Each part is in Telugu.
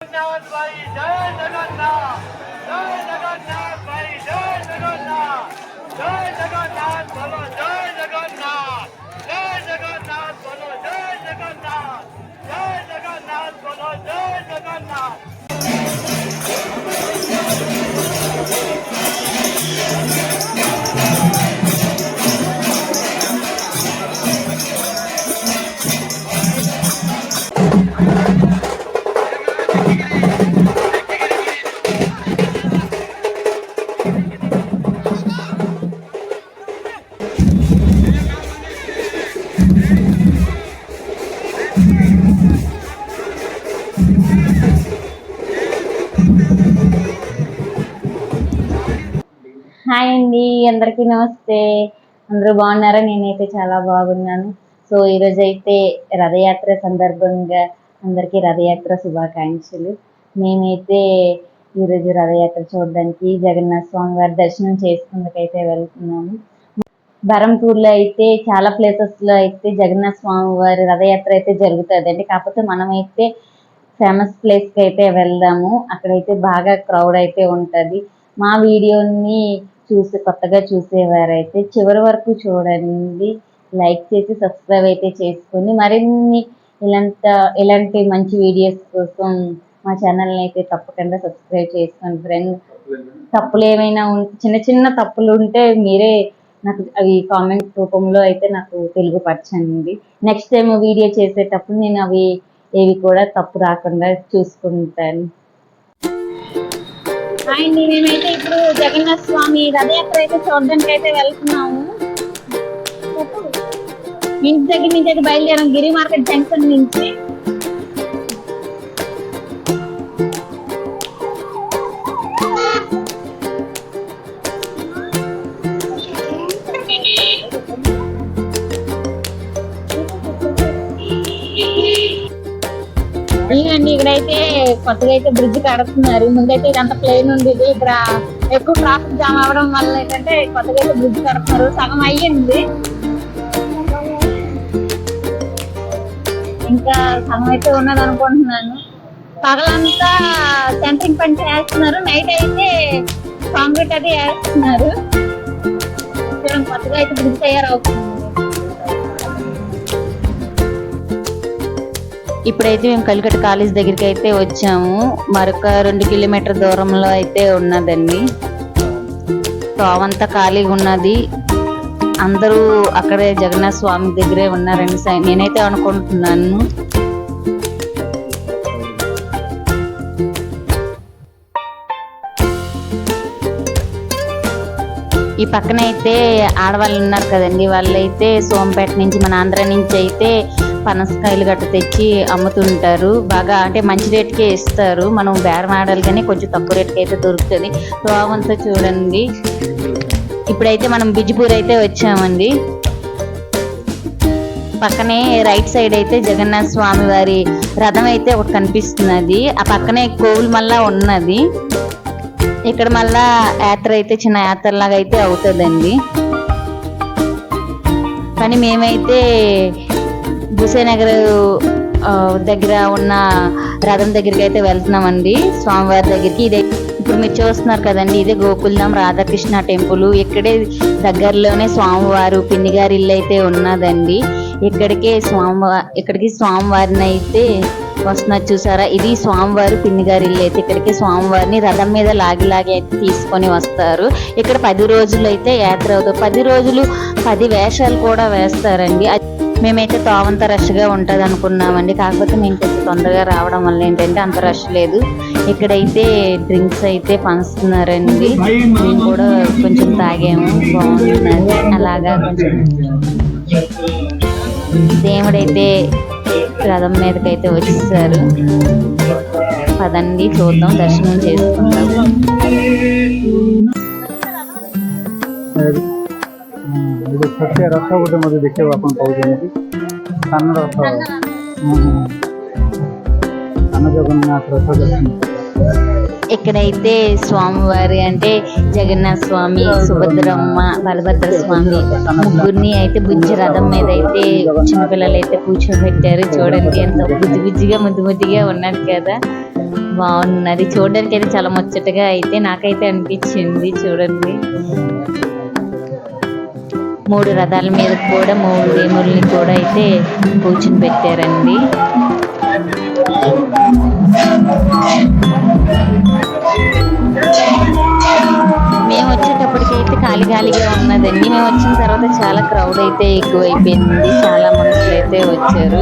जगन्नाथ भाई जय जगन्नाथ, जय जगन्नाथ भाई जय जगन्नाथ, जय जगन्नाथ बोलो जय जगन्नाथ, जय जगन्नाथ बोलो जय जगन्नाथ, जय जगन्नाथ बोलो जय जगन्नाथ। హాయ్ అండి, అందరికీ నమస్తే. అందరూ బాగున్నారా? నేనైతే చాలా బాగున్నాను. సో ఈరోజు అయితే రథయాత్ర సందర్భంగా అందరికీ రథయాత్ర శుభాకాంక్షలు. మేమైతే ఈరోజు రథయాత్ర చూడడానికి జగన్నాథ స్వామి వారి దర్శనం చేసుకుందుకైతే వెళ్తున్నాము. బరంపూర్లో అయితే చాలా ప్లేసెస్లో అయితే జగన్నాథ స్వామి వారి రథయాత్ర అయితే జరుగుతుందండి. కాకపోతే మనమైతే ఫేమస్ ప్లేస్కి అయితే వెళ్దాము. అక్కడైతే బాగా క్రౌడ్ అయితే ఉంటుంది. మా వీడియోని కొత్తగా చూసేవారైతే చివరి వరకు చూడండి, లైక్ చేసి సబ్స్క్రైబ్ అయితే చేసుకొని మరిన్ని ఇలాంటి మంచి వీడియోస్ కోసం మా ఛానల్ని అయితే తప్పకుండా సబ్స్క్రైబ్ చేసుకోండి ఫ్రెండ్. తప్పులు ఏమైనా చిన్న చిన్న తప్పులు ఉంటే మీరే నాకు అవి కామెంట్ రూపంలో అయితే నాకు తెలుగుపరచండి. నెక్స్ట్ టైం వీడియో చేసేటప్పుడు నేను అవి ఏవి కూడా తప్పు రాకుండా చూసుకుంటాను. అండి, మేమైతే ఇప్పుడు జగన్నాథ స్వామి రథయాత్ర అయితే చూడడానికి అయితే వెళ్తున్నాము. ఇంటి దగ్గర నుంచి అయితే బయలుదేరాం, గిరి మార్కెట్ జంక్షన్ నుంచి. ఇదండి, ఇక్కడైతే కొత్తగా అయితే బ్రిడ్జ్ కడుతున్నారు. ముందైతే ఇదంతా ప్లేన్ ఉండేది. ఇక్కడ ఎక్కువ ట్రాఫిక్ జామ్ అవడం వల్ల ఏంటంటే కొత్తగా అయితే బ్రిడ్జ్ కడుతున్నారు. సగం అయ్యింది, ఇంకా సగం అయితే ఉన్నది అనుకుంటున్నాను. పగలంతా సెంటరింగ్ పని చేస్తున్నారు, నైట్ అయితే కాంక్రీట్ అది వేస్తున్నారు. చూడండి, కొత్తగా అయితే బ్రిడ్జ్ తయారవుతుంది. ఇప్పుడైతే మేము కలికట్ కాలేజ్ దగ్గరికి అయితే వచ్చాము. మరొక 2 కిలోమీటర్ దూరంలో అయితే ఉన్నదండి. తావంతా ఖాళీగా ఉన్నది. అందరూ అక్కడే జగన్నాథ స్వామి దగ్గరే ఉన్నారండి నేనైతే అనుకుంటున్నాను. ఈ పక్కన అయితే ఆడవాళ్ళు ఉన్నారు కదండి, వాళ్ళైతే సోంపేట నుంచి మన ఆంధ్ర నుంచి అయితే పనసకాయలు గట్ట తెచ్చి అమ్ముతుంటారు. బాగా అంటే మంచి రేట్కే ఇస్తారు. మనం బేరం ఆడాలి కానీ కొంచెం తక్కువ రేట్కి అయితే దొరుకుతుంది. తోవంతా చూడండి. ఇప్పుడైతే మనం బిజ్పూర్ అయితే వచ్చామండి. పక్కనే రైట్ సైడ్ అయితే జగన్నాథ స్వామి వారి రథం అయితే ఒకటి కనిపిస్తున్నది. ఆ పక్కనే కోవులు మళ్ళా ఉన్నది. ఇక్కడ మళ్ళా యాత్ర అయితే చిన్న యాత్ర లాగా అయితే అవుతుందండి. కానీ మేమైతే భూసేనగర్ దగ్గర ఉన్న రథం దగ్గరికి అయితే వెళ్తున్నామండి, స్వామివారి దగ్గరికి. ఇదే ఇప్పుడు మీరు చూస్తున్నారు కదండి, ఇదే గోకుల్ధామ్ రాధాకృష్ణ టెంపుల్. ఇక్కడే దగ్గరలోనే స్వామివారు పిన్నిగారి ఇల్లు అయితే ఉన్నదండి. ఇక్కడికి స్వామివారిని అయితే వస్తున్నారు చూసారా. ఇది స్వామివారు పిన్నిగారి ఇల్లు అయితే. ఇక్కడికి స్వామివారిని రథం మీద లాగి అయితే తీసుకొని వస్తారు. ఇక్కడ 10 రోజులు అయితే యాత్ర అవుతుంది. 10 రోజులు 10 వేషాలు కూడా వేస్తారండి. మేమైతే తోవంత రష్గా ఉంటుంది అనుకున్నామండి. కాకపోతే మేము కొంచెం తొందరగా రావడం వల్ల ఏంటంటే అంత రష్ లేదు. ఇక్కడైతే డ్రింక్స్ అయితే పంచుతున్నారండి. మేము కూడా కొంచెం తాగాము, బాగుంటున్నది. అలాగా కొంచెం దేవుడైతే రథం మీదకైతే వచ్చేసారు. పదండి చూద్దాం, దర్శనం చేసుకుందాం. छोटे रथ गोटे मत देखा आप सान रथ सान जगन्नाथ रथ दर्शन ఇక్కడైతే స్వామివారి అంటే జగన్నాథ స్వామి, సుభద్రమ్మ, బలభద్ర స్వామి ముగ్గురిని అయితే బుజ్జి రథం మీద అయితే చిన్నపిల్లలు అయితే కూర్చోబెట్టారు. చూడండి ఎంత బుజ్జిగా ముద్దుగా ఉన్నారు కదా, బాగున్నది. చూడడానికి అయితే చాలా ముచ్చటగా అయితే నాకైతే అనిపించింది. చూడండి, 3 రథాల మీద కూడా 3 వేముల్ని కూడా అయితే కూర్చుని పెట్టారండి. మేము వచ్చేటప్పటికైతే ఖాళీగా ఉన్నదండి. మేము వచ్చిన తర్వాత చాలా క్రౌడ్ అయితే ఎక్కువైపోయింది. చాలా మనుషులు అయితే వచ్చారు.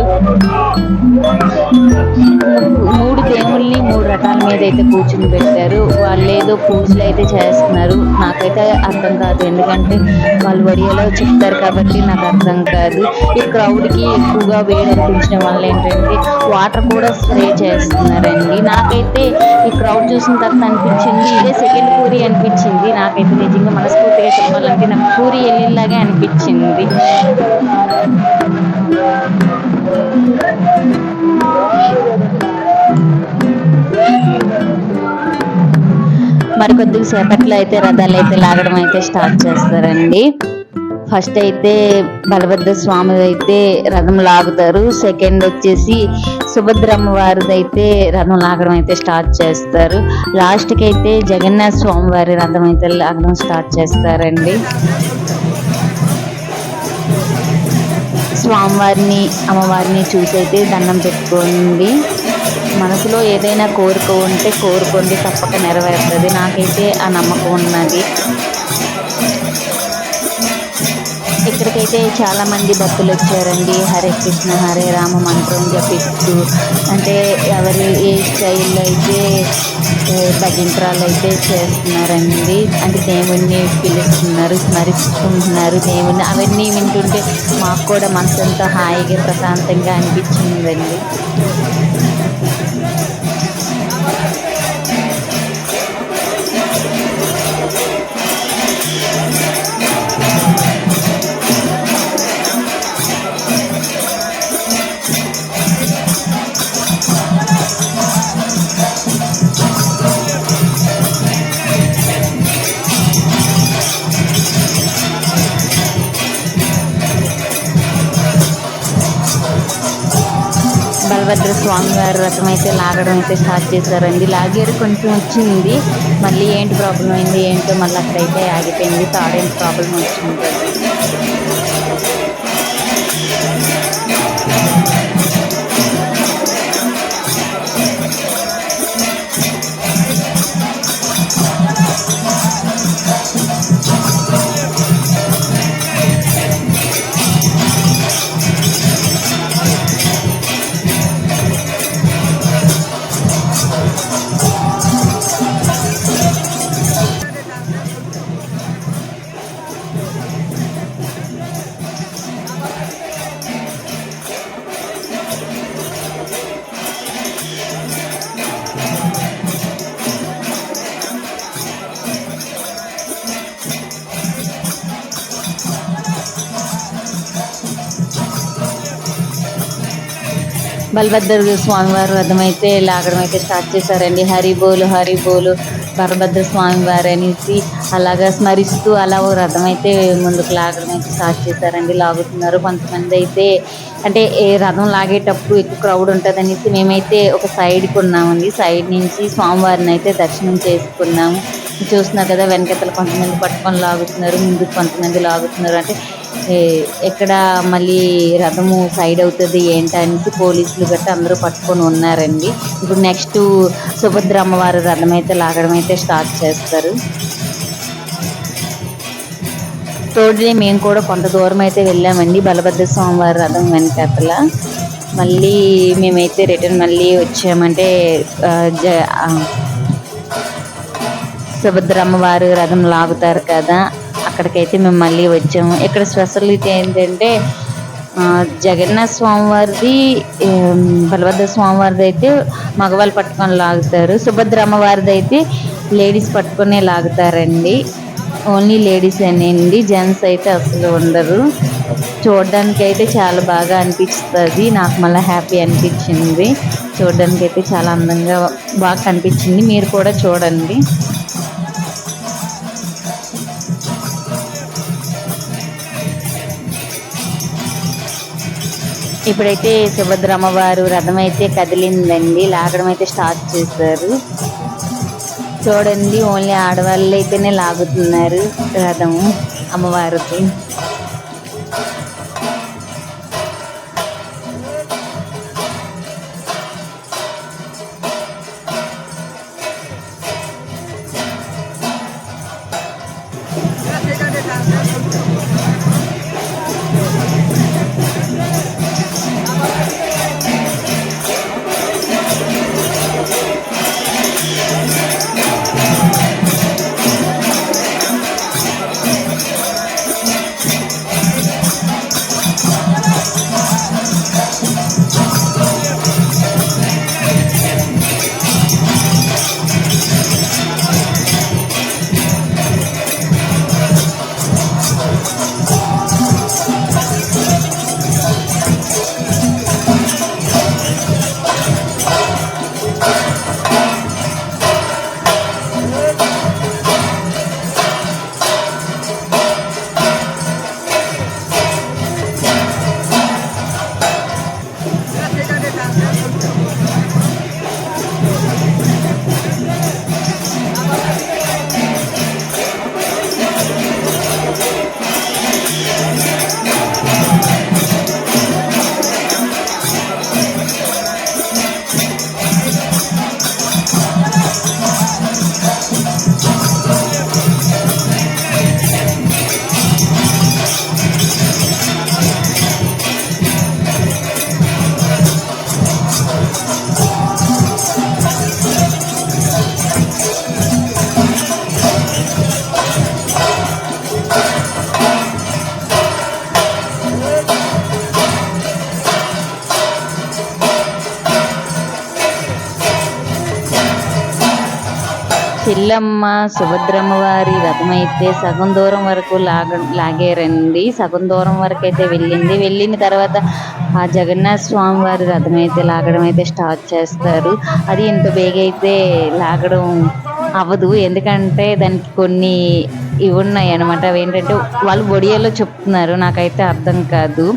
3 దేవుల్ని 3 రకాల మీద అయితే కూర్చుని పెట్టారు. వాళ్ళు ఏదో పూజలు అయితే చేస్తున్నారు. నాకైతే అర్థం కాదు, ఎందుకంటే వాళ్ళు వడియోలో చెప్తారు కాబట్టి నాకు అర్థం కాదు. ఈ క్రౌడ్కి ఎక్కువగా వేడి అనిపించడం వల్ల ఏంటంటే వాటర్ కూడా స్ప్రే చేస్తున్నారండి. నాకైతే ఈ క్రౌడ్ చూసిన తర్వాత అనిపించింది ఇదే సెకండ్ పూరి అనిపించింది. నాకైతే నిజంగా మనస్ఫూర్తిగా చెప్పాలంటే నాకు పూరి వెళ్ళేలాగే అనిపించింది. మరికొద్ది సేపట్లో అయితే రథాలు అయితే లాగడం అయితే స్టార్ట్ చేస్తారండి. ఫస్ట్ అయితే బలభద్ర స్వామి అయితే రథం లాగుతారు. సెకండ్ వచ్చేసి సుభద్రమ్మ వారిది అయితే రథం లాగడం అయితే స్టార్ట్ చేస్తారు. లాస్ట్కి అయితే జగన్నాథ స్వామి వారి రథం అయితే లాగడం స్టార్ట్ చేస్తారండి. స్వామివారిని అమ్మవారిని చూసి అయితే దండం పెట్టుకోండి. మనసులో ఏదైనా కోరిక ఉంటే కోరుకోండి, తప్పక నెరవేరుతుంది. నాకైతే ఆ నమ్మకం ఉన్నది. ఇక్కడికైతే చాలా మంది భక్తులు వచ్చారండి. హరే కృష్ణ హరే రామ మంత్రం జపిస్తూ, అంటే ఎవరు ఏ స్టైల్లో అయితే భజంత్రాలు అయితే చేస్తున్నారండి. అంటే దేవుణ్ణి పిలుస్తున్నారు, స్మరిస్తుంటున్నారు దేవుణ్ణి. అవన్నీ వింటుంటే మాకు కూడా మనసంతా హాయిగా ప్రశాంతంగా అనిపించిందండి. బలభద్ర స్వామి వారి రథం అయితే లాగడం అయితే స్టార్ట్ చేశారండి. లాగారు, కొంచెం వచ్చింది. మళ్ళీ ఏంటి ప్రాబ్లం అయింది ఏంటో మళ్ళీ అక్కడైతే ఆగిపోయింది. తాడేంటి ప్రాబ్లం వచ్చింది. బలభద్ర స్వామివారి రథం అయితే లాగడం అయితే స్టార్ట్ చేశారండి. హరిబోలు హరిబోలు బలభద్ర స్వామివారు అనేసి అలాగా స్మరిస్తూ అలా ఓ రథం అయితే ముందుకు లాగడం అయితే స్టార్ట్ చేశారండి. లాగుతున్నారు. కొంతమంది అయితే అంటే ఏ రథం లాగేటప్పుడు ఎక్కువ క్రౌడ్ ఉంటుంది అనేసి మేమైతే ఒక సైడ్కి ఉన్నామండి. సైడ్ నుంచి స్వామివారిని అయితే దర్శనం చేసుకున్నాము. చూస్తున్నారు కదా, వెనకతలు కొంతమంది పట్టుకొని లాగుతున్నారు, ముందుకు కొంతమంది లాగుతున్నారు. అంటే ఎక్కడ మళ్ళీ రథము సైడ్ అవుతుంది ఏంటనేసి పోలీసులు గట్రా అందరూ పట్టుకొని ఉన్నారండి. ఇప్పుడు నెక్స్ట్ సుభద్ర అమ్మవారి రథం అయితే లాగడం అయితే స్టార్ట్ చేస్తారు. తోడునే మేము కూడా కొంత దూరం అయితే వెళ్ళామండి బలభద్ర స్వామివారి రథం వెనకతల. మళ్ళీ మేమైతే రిటర్న్ మళ్ళీ వచ్చామంటే సుభద్ర అమ్మవారి రథం లాగుతారు కదా, అక్కడికైతే మేము మళ్ళీ వచ్చాము. ఇక్కడ స్పెషాలిటీ ఏంటంటే జగన్నాథ స్వామివారిది బలభద్ర స్వామివారిది అయితే మగవాళ్ళు పట్టుకొని లాగుతారు. సుభద్ర అమ్మవారిది అయితే లేడీస్ పట్టుకునే లాగుతారండి. ఓన్లీ లేడీస్ అనేండి, జెంట్స్ అయితే అసలు ఉండరు. చూడడానికి అయితే చాలా బాగా అనిపిస్తుంది. నాకు మళ్ళీ హ్యాపీ అనిపించింది. చూడడానికి అయితే చాలా అందంగా బాగా కనిపించింది. మీరు కూడా చూడండి. ఇప్పుడైతే సుభద్ర అమ్మవారు రథం అయితే కదిలిందండి, లాగడం అయితే స్టార్ట్ చేశారు. చూడండి, ఓన్లీ ఆడవాళ్ళు అయితేనే లాగుతున్నారు రథము అమ్మవారికి. చెల్లమ్మ సుభద్రమ్మ వారి రథం అయితే సగం దూరం వరకు లాగారండి. సగం దూరం వరకు అయితే వెళ్ళిన తర్వాత ఆ జగన్నాథ స్వామి వారి రథం అయితే లాగడం అయితే స్టార్ట్ చేస్తారు. అది ఇంత బేగా అయితే లాగడం అవ్వదు, ఎందుకంటే దానికి కొన్ని ఇవి ఉన్నాయి అనమాట. అవి ఏంటంటే వాళ్ళు ఒడియాలో చెప్తున్నారు, నాకైతే అర్థం కాదు.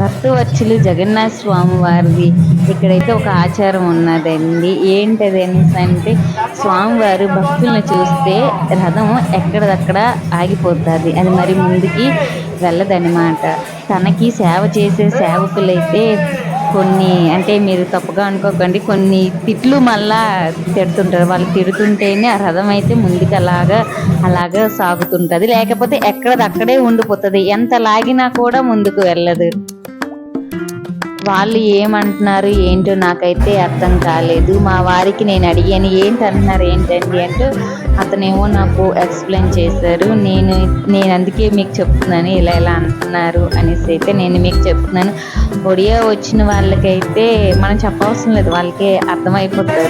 భక్తవత్సలు జగన్నాథ స్వామి వారిది ఇక్కడైతే ఒక ఆచారం ఉన్నదండి. ఏంటది అంటే స్వామివారు భక్తులను చూస్తే రథం ఎక్కడదక్కడ ఆగిపోతుంది, అది మరి ముందుకి వెళ్ళదన్నమాట. తనకి సేవ చేసే సేవకులైతే కొన్ని, అంటే మీరు తప్పుగా అనుకోకండి, కొన్ని తిట్లు మళ్ళా తిడుతుంటారు. వాళ్ళు తిడుతుంటేనే ఆ రథం అయితే ముందుకు అలాగా సాగుతుంటుంది, లేకపోతే ఎక్కడదక్కడే ఉండిపోతుంది, ఎంత లాగినా కూడా ముందుకు వెళ్ళదు. వాళ్ళు ఏమంటున్నారు ఏంటో నాకైతే అర్థం కాలేదు. మా వారికి నేను అడిగాను, ఏంటంటున్నారు ఏంటండి అంటే అతనేమో నాకు ఎక్స్ప్లెయిన్ చేశారు. నేను అందుకే మీకు చెప్తున్నాను, ఇలా అంటున్నారు అనేసి అయితే నేను మీకు చెప్తున్నాను. ఒడియా వచ్చిన వాళ్ళకైతే మనం చెప్పవసరం లేదు, వాళ్ళకే అర్థమైపోతుంది.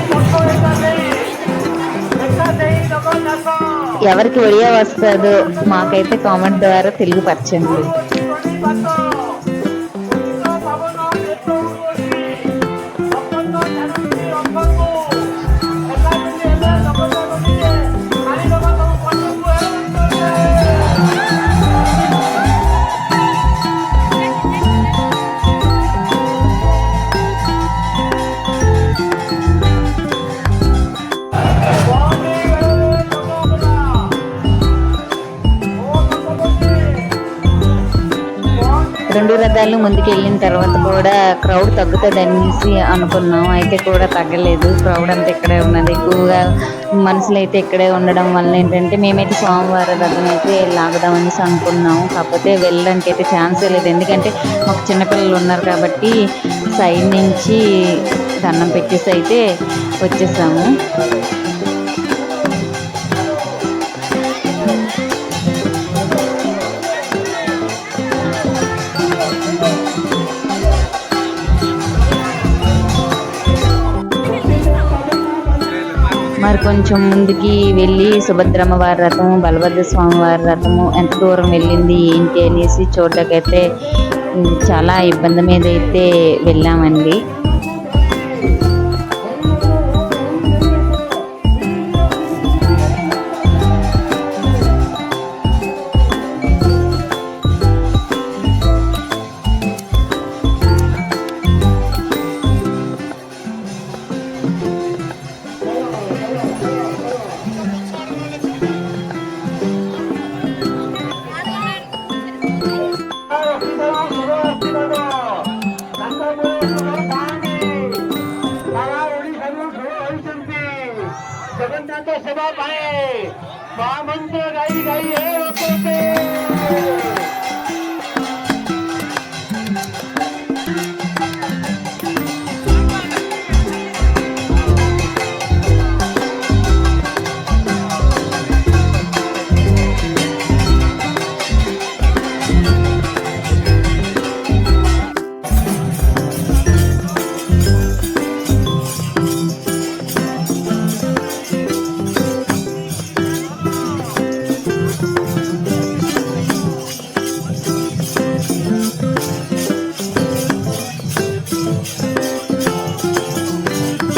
ఎవరికి ఒడియా వస్తుందో మాకైతే కామెంట్ ద్వారా తెలియపరచండి. రెండు రథాలు ముందుకు వెళ్ళిన తర్వాత కూడా క్రౌడ్ తగ్గుతుంది అనేసి అనుకున్నాం, అయితే కూడా తగ్గలేదు. క్రౌడ్ అంతా ఇక్కడే ఉన్నది, ఎక్కువగా మనుషులు అయితే ఇక్కడే ఉండడం వల్ల ఏంటంటే మేమైతే సోమవారం రథం అయితే లాగుదాం అనేసి అనుకున్నాము. కాకపోతే వెళ్ళడానికి అయితే ఛాన్సే లేదు, ఎందుకంటే మాకు చిన్నపిల్లలు ఉన్నారు కాబట్టి సైడ్ నుంచి దండం పెట్టేసి అయితే వచ్చేసాము. మరి కొంచెం ముందుకి వెళ్ళి సుభద్రమ్మ వారి రథము, బలభద్ర స్వామి వారి రథము ఎంత దూరం వెళ్ళింది ఏంటి అనేసి చూడడానికైతే చాలా ఇబ్బంది మీద అయితే వెళ్ళామండి. सभा पाए महामंत्र गाई गाई है लोगों के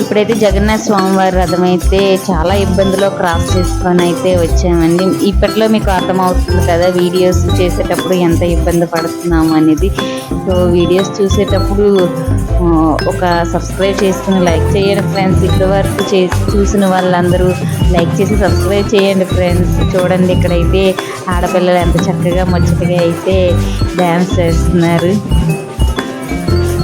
ఇప్పుడైతే జగన్నాథ స్వామి వారి రథం అయితే చాలా ఇబ్బందులు క్రాస్ చేసుకొని అయితే వచ్చామండి. ఇప్పట్లో మీకు అర్థమవుతుంది కదా వీడియోస్ చేసేటప్పుడు ఎంత ఇబ్బంది పడుతున్నాము అనేది. సో వీడియోస్ చూసేటప్పుడు ఒక సబ్స్క్రైబ్ చేసుకుని లైక్ చేయండి ఫ్రెండ్స్. ఇప్పటి వరకు చూసిన వాళ్ళందరూ లైక్ చేసి సబ్స్క్రైబ్ చేయండి ఫ్రెండ్స్. చూడండి ఇక్కడైతే ఆడపిల్లలు ఎంత చక్కగా ముచ్చటగా అయితే డ్యాన్స్ చేస్తున్నారు.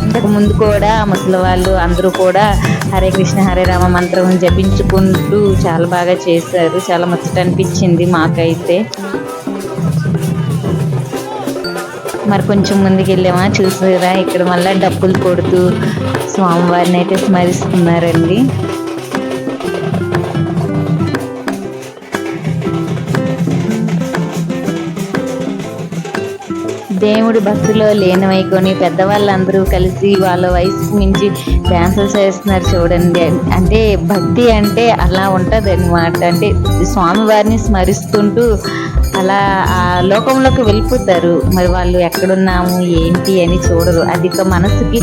ఇంతకు ముందు కూడా ముసలి వాళ్ళు అందరూ కూడా హరే కృష్ణ హరే రామ మంత్రం జపించుకుంటూ చాలా బాగా చేశారు. చాలా ముచ్చట అనిపించింది మాకైతే. మరి కొంచెం ముందుకు వెళ్ళామా చూసారా, ఇక్కడ మళ్ళీ డప్పులు కొడుతూ స్వామివారిని అయితే స్మరిస్తున్నారండి. దేవుడి భక్తిలో లీనమైకొని పెద్దవాళ్ళందరూ కలిసి వాళ్ళ వయసుకు మించి డ్యాన్సులు చేస్తున్నారు చూడండి. అంటే భక్తి అంటే అలా ఉంటుంది అనమాట. అంటే స్వామివారిని స్మరిస్తుంటూ అలా ఆ లోకంలోకి వెళ్ళిపోతారు. మరి వాళ్ళు ఎక్కడున్నాము ఏంటి అని చూడరు. అది మనసుకి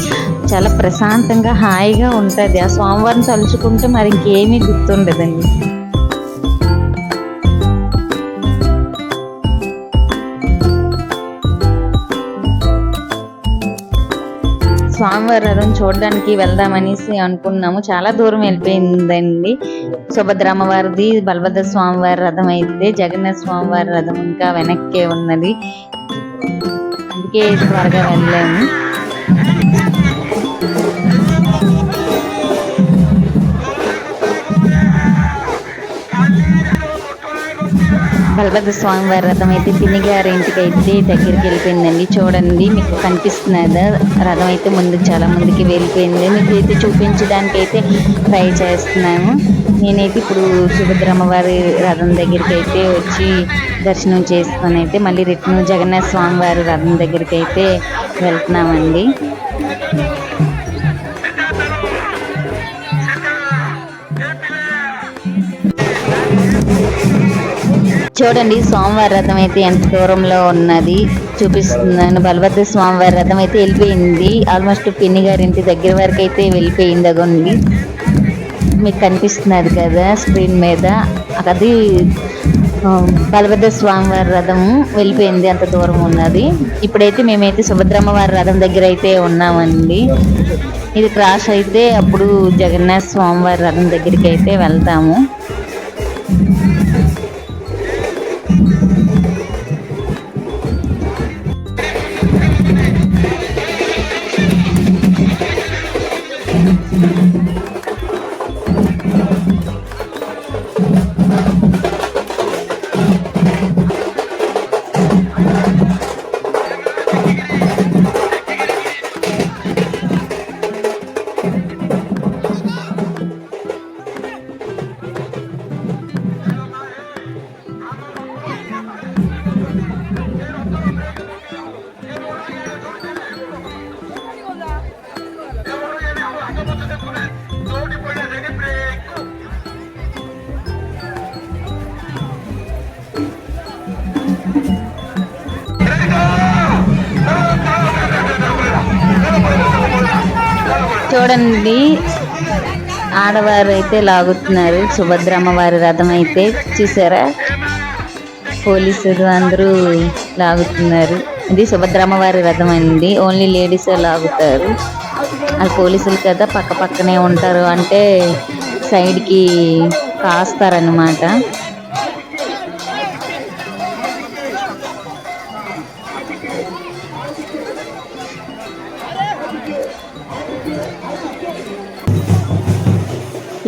చాలా ప్రశాంతంగా హాయిగా ఉంటుంది. ఆ స్వామివారిని తలుచుకుంటే మరి ఇంకేమీ గుర్తుండదండి. స్వామివారి రథం చూడడానికి వెళ్దామనేసి అనుకున్నాము. చాలా దూరం వెళ్ళిపోయిందండి. సుభద్రమ్మ వారిది బలభద్ర స్వామివారి రథం అయితే జగన్నాథ స్వామివారి రథం ఇంకా వెనక్కే ఉన్నది. అందుకే త్వరగా వెళ్ళాము. బలభద్ర స్వామి వారి రథం అయితే పిన్ని గారి ఇంటికి అయితే దగ్గరికి వెళ్ళిపోయిందండి. చూడండి మీకు కనిపిస్తున్నదా రథం అయితే ముందుకు చాలా ముందుకి వెళ్ళిపోయింది. మీకు అయితే చూపించడానికి అయితే ట్రై చేస్తున్నాము. నేనైతే ఇప్పుడు సుభద్రమ్మ వారి రథం దగ్గరికి అయితే వచ్చి దర్శనం చేసుకొని అయితే మళ్ళీ రిటర్న్ జగన్నాథ స్వామి వారి రథం దగ్గరికి అయితే వెళ్తున్నామండి. చూడండి స్వామివారి రథం అయితే ఎంత దూరంలో ఉన్నది చూపిస్తున్నాను. బలభద్ర స్వామివారి రథం అయితే వెళ్ళిపోయింది. ఆల్మోస్ట్ పిన్ని గారి ఇంటి దగ్గర వరకు అయితే వెళ్ళిపోయింది. అదండి మీకు కనిపిస్తున్నది కదా స్క్రీన్ మీద, అది బలభద్ర స్వామివారి రథం వెళ్ళిపోయింది. అంత దూరం ఉన్నది. ఇప్పుడైతే మేమైతే సుభద్రమ్మ వారి రథం దగ్గర అయితే ఉన్నామండి. ఇది క్రాస్ అయితే అప్పుడు జగన్నాథ స్వామివారి రథం దగ్గరికి అయితే వెళ్తాము. చూడండి ఆడవారు అయితే లాగుతున్నారు సుభద్రమ్మ వారి రథం అయితే. చూసారా పోలీసులు అందరూ లాగుతున్నారు. ఇది సుభద్రమ్మ వారి రథం అండి. ఓన్లీ లేడీసే లాగుతారు. అది పోలీసులు కదా పక్క పక్కనే ఉంటారు అంటే సైడ్కి కాస్తారనమాట.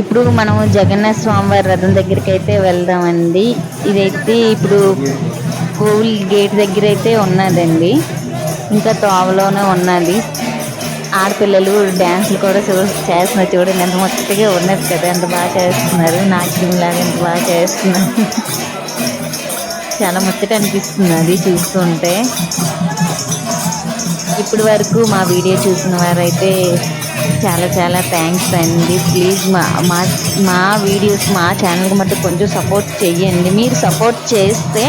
ఇప్పుడు మనం జగన్నాథ స్వామివారి రథం దగ్గరికి అయితే వెళ్దామండి. ఇదైతే ఇప్పుడు కోవిల్ గేట్ దగ్గర అయితే ఉన్నదండి, ఇంకా తోవలోనే ఉన్నది. ఆడపిల్లలు డ్యాన్సులు కూడా చేస్తున్నారు, చూడండి ఎంత ముచ్చటగా ఉన్నది కదా, ఎంత బాగా చేస్తున్నారు, నాట్యం లాగా ఎంత బాగా చేస్తున్నారు. చాలా ముచ్చట అనిపిస్తుంది అది చూస్తుంటే. ఇప్పటి వరకు మా వీడియో చూసిన వారైతే చాలా చాలా థ్యాంక్స్ అండి. ప్లీజ్ మా వీడియోస్ మా ఛానల్కి మటు కొంచెం సపోర్ట్ చెయ్యండి. మీరు సపోర్ట్ చేస్తే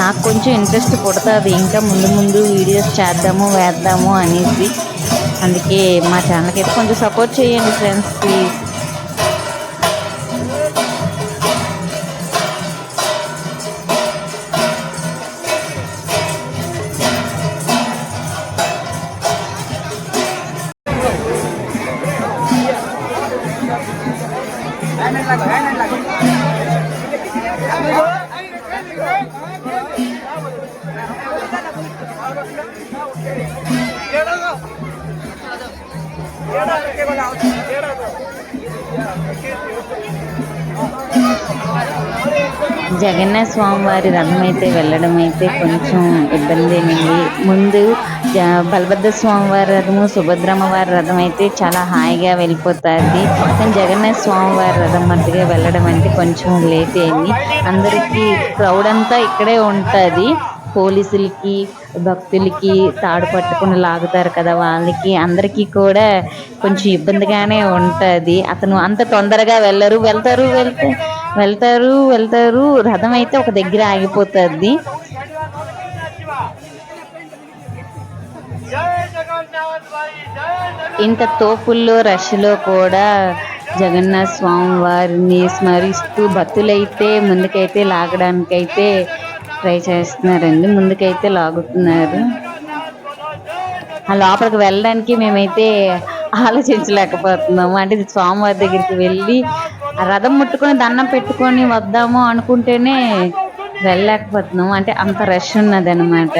నాకు కొంచెం ఇంట్రెస్ట్ పుడుతుంది, ఇంకా ముందు ముందు వీడియోస్ చేద్దాము వేద్దాము అనేసి. అందుకే మా ఛానల్కి అయితే కొంచెం సపోర్ట్ చేయండి ఫ్రెండ్స్, ప్లీజ్. జగన్నాథ స్వామి వారి రథం అయితే వెళ్ళడం అయితే కొంచెం ఇబ్బందేనండి. ముందు బలభద్ర స్వామి వారి రథము, సుభద్రమ్మ వారి రథం అయితే చాలా హాయిగా వెళ్ళిపోతుంది. కానీ జగన్నాథ స్వామి వారి రథం మధ్యగా వెళ్ళడం అంటే కొంచెం లేట్ అయింది. అందరికీ క్రౌడ్ అంతా ఇక్కడే ఉంటుంది. పోలీసులకి, భక్తులకి తాడు పట్టుకుని లాగుతారు కదా, వాళ్ళకి అందరికీ కూడా కొంచెం ఇబ్బందిగానే ఉంటుంది. అతను అంత తొందరగా వెళ్తారు. రథం అయితే ఒక దగ్గర ఆగిపోతుంది. ఇంత తోపుల్లో రష్లో కూడా జగన్నాథ స్వామి వారిని స్మరిస్తూ భక్తులైతే ముందుకైతే లాగడానికైతే ట్రై చేస్తున్నారండి, ముందుకైతే లాగుతున్నారు. ఆ లోపలికి వెళ్ళడానికి మేమైతే ఆలోచించలేకపోతున్నాము. అంటే స్వామివారి దగ్గరికి వెళ్ళి ఆ రథం ముట్టుకొని దండం పెట్టుకొని వద్దాము అనుకుంటేనే వెళ్ళలేకపోతున్నాము, అంటే అంత రష్ ఉన్నది అనమాట.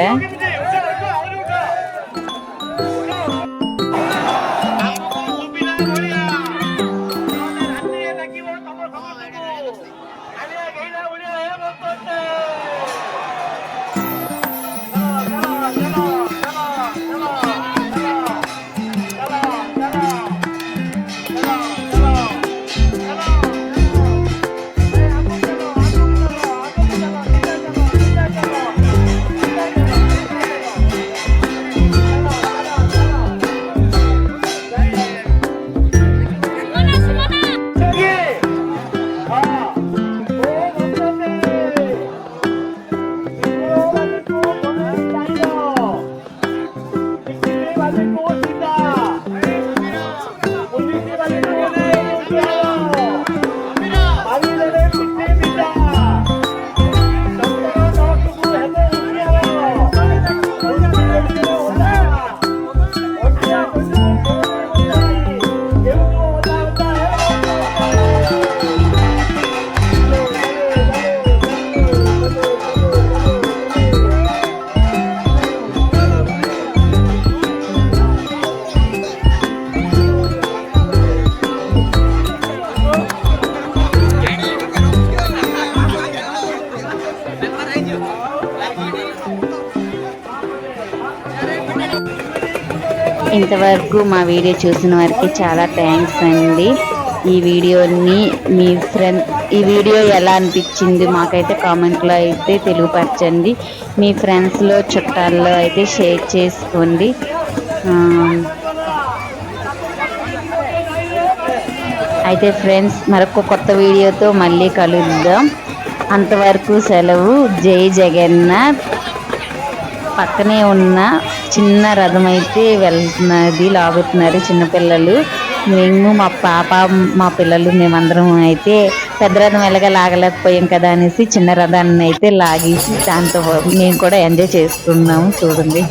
ఇంతవరకు మా వీడియో చూసిన వారికి చాలా థ్యాంక్స్ అండి. ఈ వీడియో ఎలా అనిపించింది మాకైతే కామెంట్లో అయితే తెలియపరచండి. మీ ఫ్రెండ్స్లో చుట్టాల్లో అయితే షేర్ చేసుకోండి. అయితే ఫ్రెండ్స్, మరొక కొత్త వీడియోతో మళ్ళీ కలుద్దాం. అంతవరకు సెలవు. జై జగన్నాథ్. పక్కనే ఉన్న చిన్న రథం అయితే వెళ్తున్నది, లాగుతున్నారు చిన్నపిల్లలు. మేము మా పిల్లలు మేమందరం అయితే పెద్ద రథం ఎలాగా లాగలేకపోయాం కదా అనేసి చిన్న రథాన్ని అయితే లాగేసి దాంతో మేము కూడా ఎంజాయ్ చేస్తున్నాము. చూడండి.